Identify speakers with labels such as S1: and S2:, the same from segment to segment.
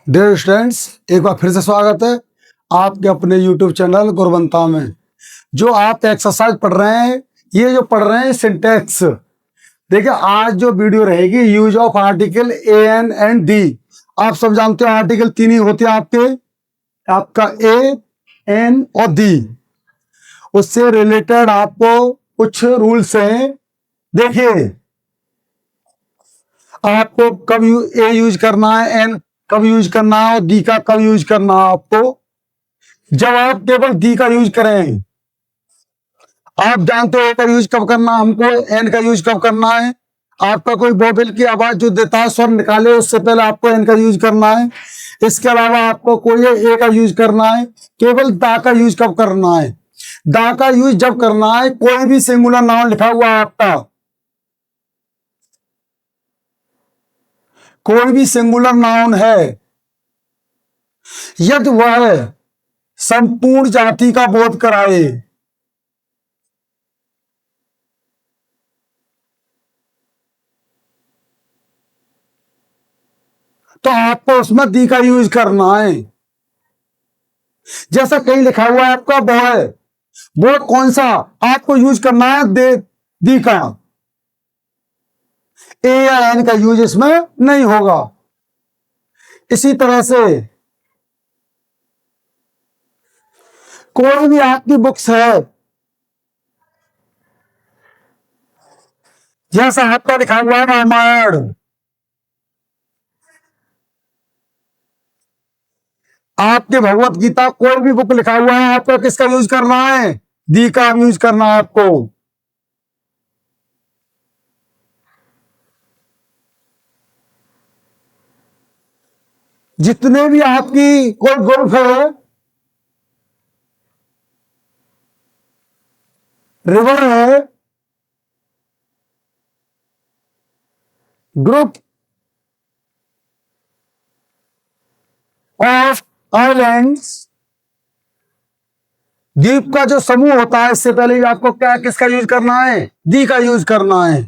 S1: Dear students, एक बार फिर से स्वागत है आपके अपने YouTube चैनल गुरबंता में। जो आप एक्सरसाइज पढ़ रहे हैं, ये जो पढ़ रहे हैं सिंटैक्स, देखिए आज जो वीडियो रहेगी use of article a an and the. आप सब जानते हो आर्टिकल तीन ही होते हैं आपका ए एन और डी। उससे रिलेटेड आपको कुछ रूल्स हैं। देखिए आपको कब ए यूज करना है, एन कब यूज करना है और डी का कब यूज करना है। आपको जब आप केवल डी का यूज करें, आप जानते हो ए का यूज कब करना है, हमको एन का यूज कब करना है। आपका कोई वोवेल की आवाज जो देता है स्वर निकाले, उससे पहले आपको एन का यूज करना है। इसके अलावा आपको कोई ए का यूज करना है। केवल दा का यूज कब करना है, दा का यूज जब करना है कोई भी सिंगुलर नाउन लिखा हुआ है आपका, कोई भी सिंगुलर नाउन है, यदि वह संपूर्ण जाति का बोध कराए, तो आपको उसमें दी का यूज करना है। जैसा कहीं लिखा हुआ है आपका बॉय, वो कौन सा आपको यूज करना है, दे दी का। ए या एन का यूज इसमें नहीं होगा। इसी तरह से कोई भी आपकी बुक्स है, जैसा आपका लिखा हुआ है रामायण, आपके भगवत गीता, कोई भी बुक लिखा हुआ है, आपको किसका यूज करना है, दी का यूज करना है आपको। जितने भी आपकी कोई ग्रुप है, रिवर है, ग्रुप ऑफ आइलैंड्स, द्वीप का जो समूह होता है, इससे पहले भी आपको क्या किसका यूज करना है, दी का यूज करना है।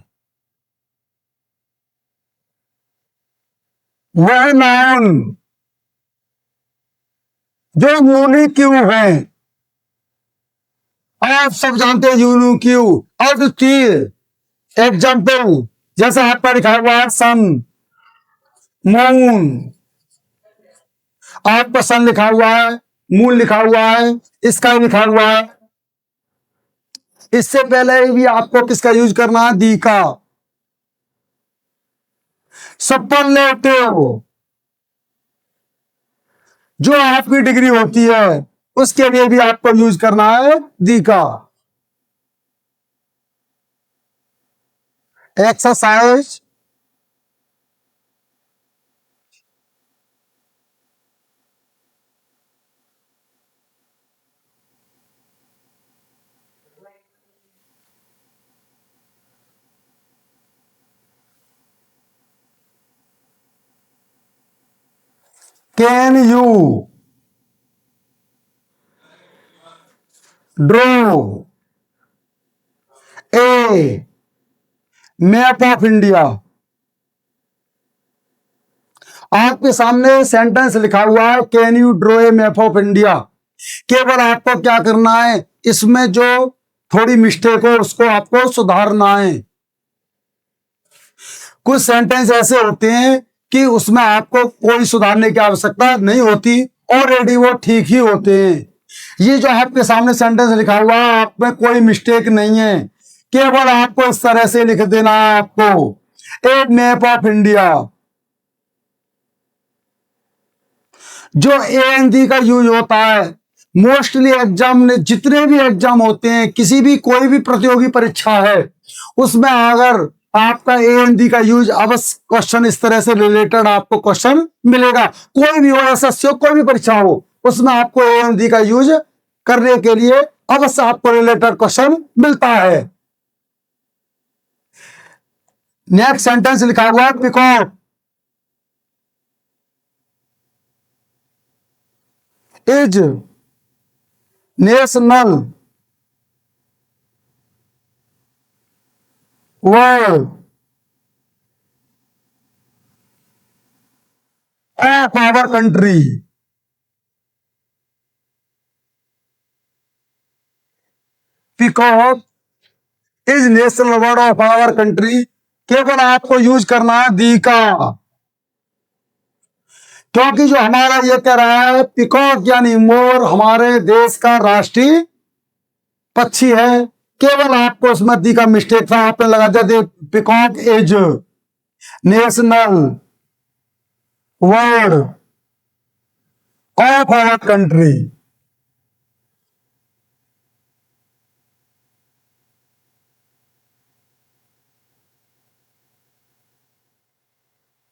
S1: वह नाउन जो यूनिक्यू है, आप सब जानते हैं यूनिक्यू, अद्वितीय। एग्जाम्पल जैसा आपका लिखा हुआ है सन, मून, आपका सन लिखा हुआ है, मून लिखा हुआ है, स्काई लिखा हुआ है। इससे पहले भी आपको किसका यूज करना है, दी का। सुपरलेटिव जो आपकी डिग्री होती है, उसके लिए भी आपको यूज करना है दी का। Exercise can you draw a map of India. आपके सामने सेंटेंस लिखा हुआ है, can you draw a map of India. केवल आपको क्या करना है, इसमें जो थोड़ी मिस्टेक हो उसको आपको सुधारना है। कुछ सेंटेंस ऐसे होते हैं कि उसमें आपको कोई सुधारने की आवश्यकता नहीं होती, ऑलरेडी वो ठीक ही होते हैं। ये जो आपके सामने सेंटेंस लिखा हुआ है, आप में कोई मिस्टेक नहीं है, केवल आपको इस तरह से लिख देना है आपको, ए मैप ऑफ इंडिया। जो ए एन डी का यूज होता है मोस्टली एग्जाम में, जितने भी एग्जाम होते हैं, किसी भी कोई भी प्रतियोगी परीक्षा है, उसमें अगर आपका ए एन डी का यूज अवश्य क्वेश्चन इस तरह से रिलेटेड आपको क्वेश्चन मिलेगा। कोई भी हो, एसएससी हो, कोई भी परीक्षा हो, उसमें आपको ए एन डी का यूज करने के लिए अवश्य आपको रिलेटेड क्वेश्चन मिलता है। नेक्स्ट सेंटेंस लिखा हुआ है, peacock is national bird of our country. Peacock is national bird of our country. केवल आपको यूज करना है दी का, क्योंकि जो हमारा ये कह रहा है पीकॉक यानी मोर हमारे देश का राष्ट्रीय पक्षी है। केवल आपको उसमें दी का मिस्टेक था, आपने लगा दिया peacock is national bird of our country.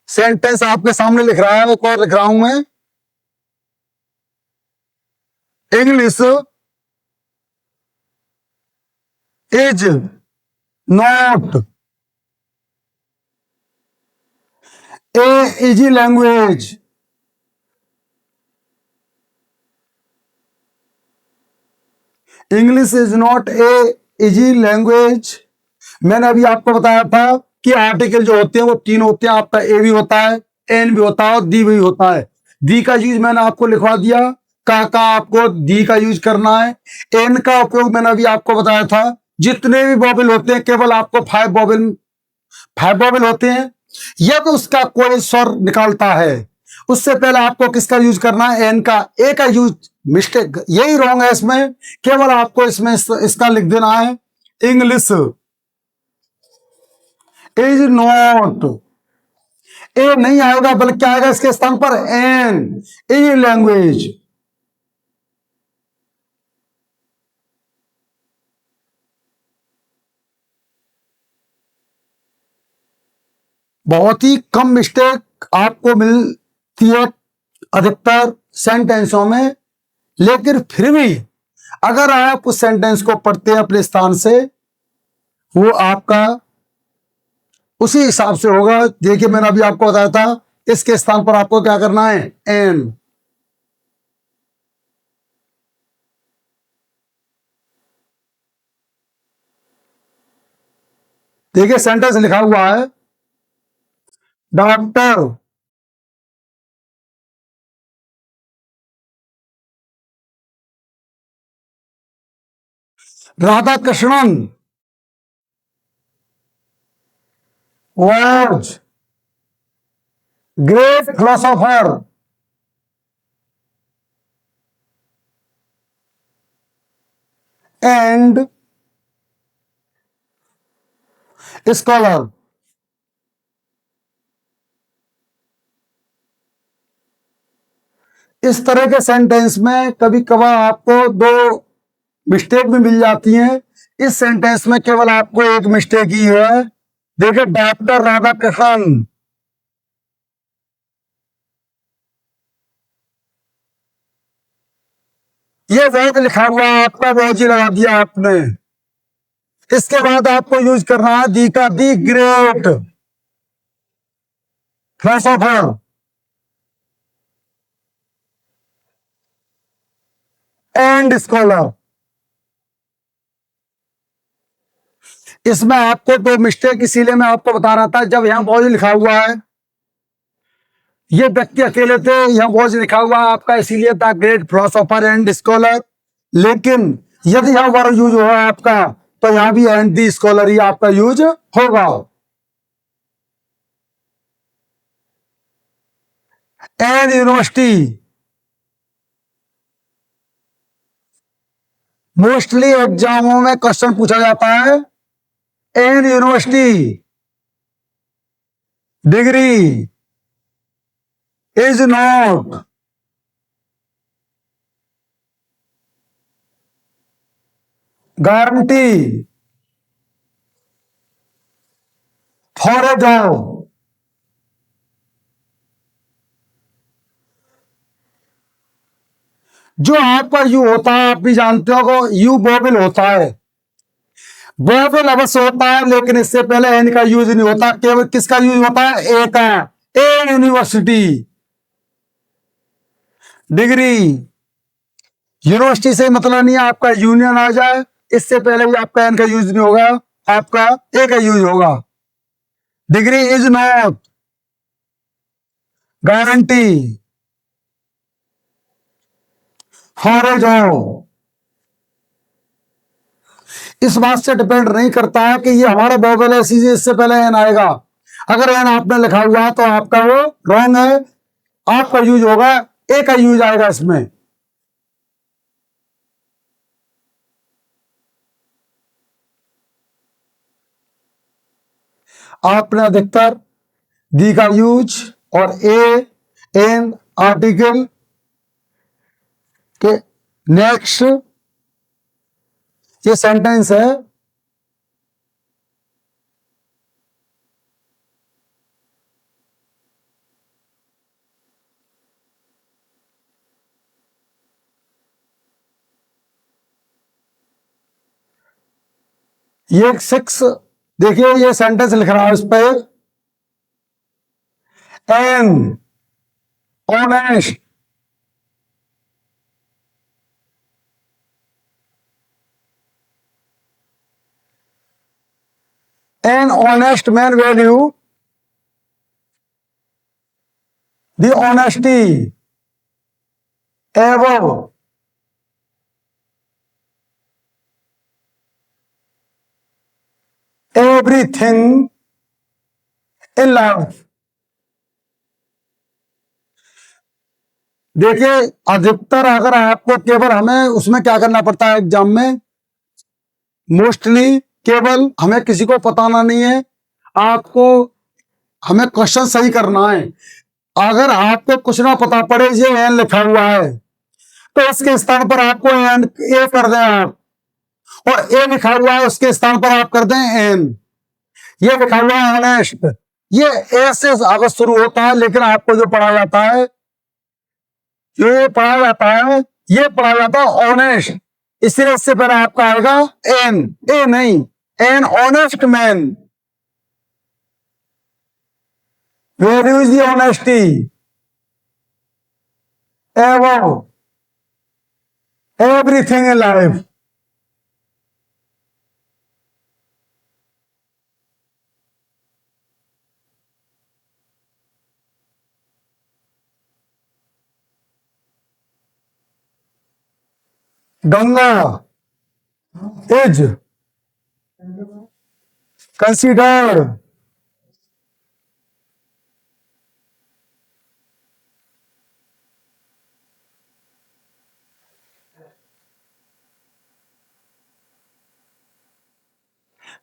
S1: Sentence आपके सामने लिख रहा है, वो कौन लिख रहा हूं मैं? English is not a easy language. English is not a easy language. मैंने अभी आपको बताया था कि आर्टिकल जो होते हैं वो तीन होते हैं, आपका ए भी होता है, एन भी होता है और दी भी होता है। दी का यूज मैंने आपको लिखवा दिया, का आपको दी का यूज करना है। एन का उपयोग मैंने अभी आपको बताया था। जितने भी बॉबल होते हैं केवल आपको फाइव बॉबल होते हैं। यदि उसका कोई स्वर निकालता है उससे पहले आपको किसका यूज करना है? एन का। ए का यूज मिस्टेक यही रॉन्ग है इसमें, केवल आपको इसमें इसका लिख देना है इंग्लिश इज नॉट। ए नहीं आएगा बल्कि क्या आएगा इसके स्थान पर? An is language. बहुत ही कम मिस्टेक आपको मिलती है अधिकतर सेंटेंसों में, लेकिन फिर भी अगर आप उस सेंटेंस को पढ़ते हैं अपने स्थान से, वो आपका उसी हिसाब से होगा। देखिए मैंने अभी आपको बताया था इसके स्थान पर आपको क्या करना है? एन। देखिए सेंटेंस लिखा हुआ है, doctor Radha Krishnan was great philosopher and scholar। इस तरह के सेंटेंस में कभी कभार आपको दो मिस्टेक भी मिल जाती हैं। इस सेंटेंस में केवल आपको एक मिस्टेक ही है। देखिए डॉक्टर राधा कृष्णन, ये वर्ड लिखा हुआ है, आपका वॉजी लगा दिया आपने। इसके बाद आपको यूज करना है दी का, the great philosopher and scholar. इसमें आपको दो मिस्टेक इसीलिए मैं आपको बता रहा था। जब यहां वॉज लिखा हुआ है, ये व्यक्ति अकेले थे, यहां वॉज लिखा हुआ है आपका इसीलिए था ग्रेट फिलोसोफर एंड स्कॉलर। लेकिन यदि यहां वर्ड यूज हुआ आपका तो यहां भी एंड दी स्कॉलर ही आपका यूज होगा। एंड यूनिवर्सिटी, मोस्टली एग्जामों में क्वेश्चन पूछा जाता है and university degree is not guarantee for a job. जो आप पर यू होता है आप भी जानते हो, यू बोबिल होता है, बोबिल अवश्य होता है, लेकिन इससे पहले एन का यूज नहीं होता, केवल किसका यूज होता है? ए का। ए यूनिवर्सिटी डिग्री, यूनिवर्सिटी से मतलब नहीं है आपका यूनियन आ जाए, इससे पहले भी आपका एन का यूज नहीं होगा, आपका ए का यूज होगा। डिग्री इज नॉट गारंटी, खारिज हो। इस बात से डिपेंड नहीं करता है कि ये हमारा वोवेल है, इससे पहले एन आएगा। अगर एन आपने लिखा हुआ है तो आपका वो रॉन्ग है, आपका यूज होगा, ए का यूज आएगा इसमें। आपने अधिकतर दी का यूज और ए एन आर्टिकल के नेक्स्ट ये सेंटेंस है, ये 6 देखिए ये सेंटेंस लिख रहा है उस पर, an honest an honest man value the honesty above everything in life। देखिए अधिकतर अगर आपको केवल हमें उसमें क्या करना पड़ता है एग्जाम में, मोस्टली केवल हमें किसी को बताना नहीं है, आपको हमें क्वेश्चन सही करना है। अगर आपको कुछ ना पता पड़े ये एन लिखा हुआ है तो इसके स्थान पर आपको एन ए कर दें आप, और ए लिखा हुआ है उसके स्थान पर आप कर दें एन। ये लिखा हुआ है ऑनेस्ट, ये ए से अगर शुरू होता है, लेकिन आपको जो पढ़ा जाता है, जो ये पढ़ा जाता है, ये पढ़ा जाता है ऑनेस्ट, इसलिए इससे पहले आपका आएगा एन, ए नहीं, an honest man values the honesty above everything in life. Ganga is considered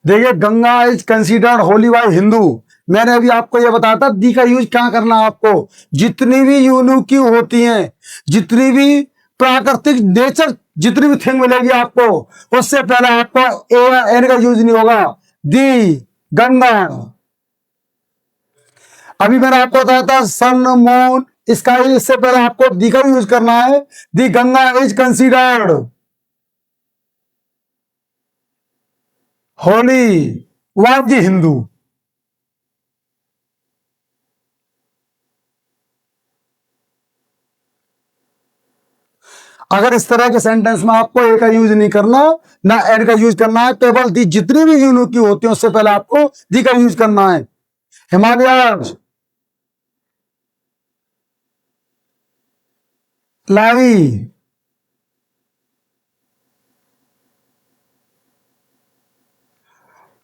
S1: देखिए Ganga is considered holy by Hindu. मैंने अभी आपको यह बताया था दी का यूज क्या करना है आपको, जितनी भी यूनिकी होती हैं, जितनी भी प्राकृतिक नेचर, जितनी भी थिंग मिलेगी आपको, उससे पहले आपको ए एन का यूज नहीं होगा। दी गंगा, अभी मैंने आपको बताया था सन मून स्काई, इससे पहले आपको दी का यूज करना है। The Ganga is considered holy by the Hindu. अगर इस तरह के सेंटेंस में आपको ए का यूज नहीं करना, ना एन का यूज करना है, केवल दी जितनी भी यूनिटी होती है उससे पहले आपको दी का यूज करना है। Himalaya lies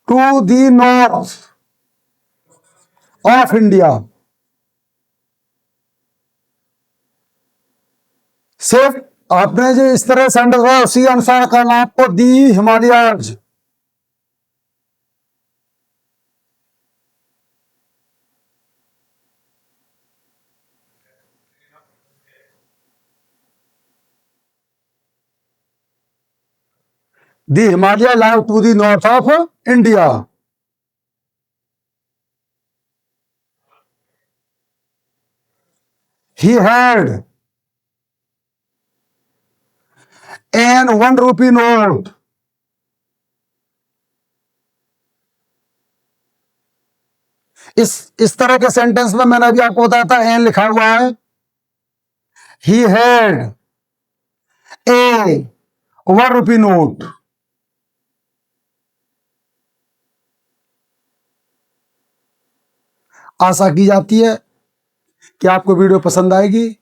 S1: to the north of India, सिर्फ आपने जो इस तरह सेंटेंस है उसी अनुसार करना आपको। The Himalayas, the Himalaya live to the north of India. He had an 1 rupee note इस तरह के सेंटेंस में मैंने अभी आपको बताया था एन लिखा हुआ है। He had a 1 rupee note, आशा की जाती है क्या आपको वीडियो पसंद आएगी?